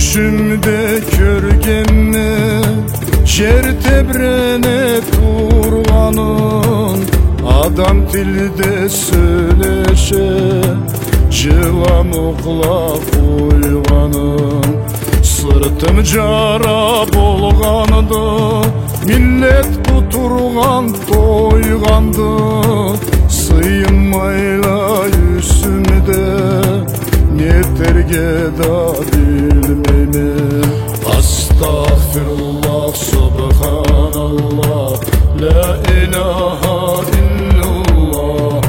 Düşümde körgenni şer tebrenep turganın, adam tilde söyleşe жылам уклап уйганым. Сыртым жара болганды, миллет кутурган тойганды, сыймайла үсүмдө нетерге да билмеймин. Астагфируллах, субханаллах, ла илаха иллаллах.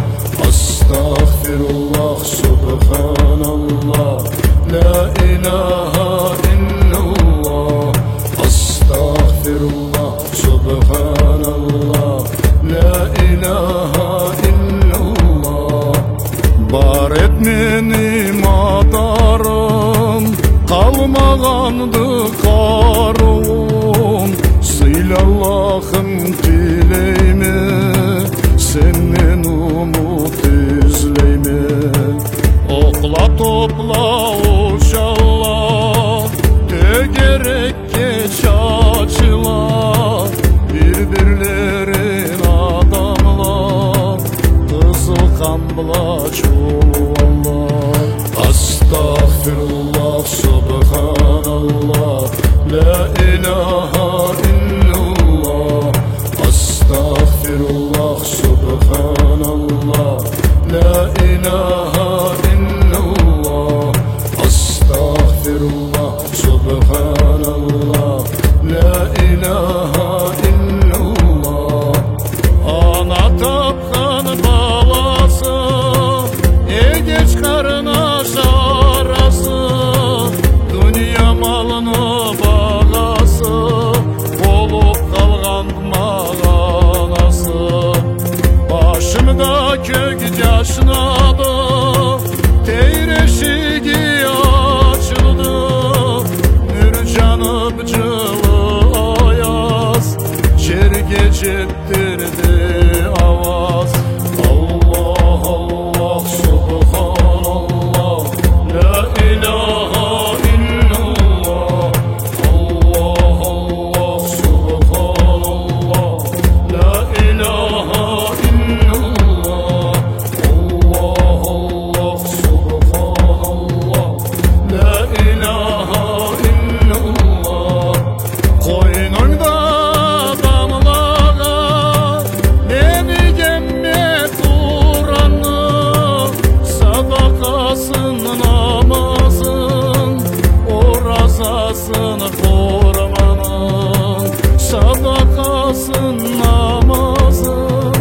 Астагфируллах, субханаллах, ла илаха иллаллах. Астагфируллах, субханаллах, ла илаха иллаллах. Бар эт мени матарым, қалмағанды қаруым. Сыйла Аллахым тілейме, сенен умут izleyme. Okla topla uçalla, gerek geç açıla. Birbirlerin adamlar, kızıl kanbla çuvallar. Astagfirullah, subhanallah, la ilaha illallah. Astagfirullah, subhanallah, la ilaha illallah. Astagfirullah, subhanallah, la ilaha illallah. Ana tapkan balası, geç karına şarası, dünya malını bağası, olup kalgan mağanası. Başımda kök yaşnadı, teyreşigi açıldı, nür canıp cılı ayaz, şerge cettirdi avaz. Allah Allah, subhanallah, la ilaha illallah. Allah Allah, subhanallah, la ilaha illallah. Allah Allah, subhanallah, la ilaha illallah. Koynunda damlağa beni gemme Kur'an'ı, sadakasın namazın, orazasın Kur'an'ın. Sadakasın namazın,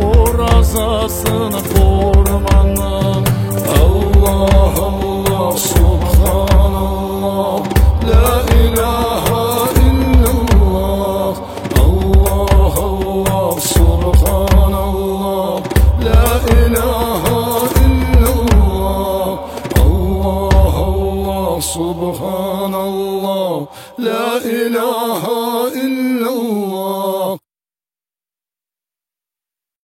orazasın Kur'an'ın. Allah Allah, subhanallah, la ilahe illallah. Allah Allah, subhanallah, la ilahe illallah. Allah Allah, subhanallah, la ilahe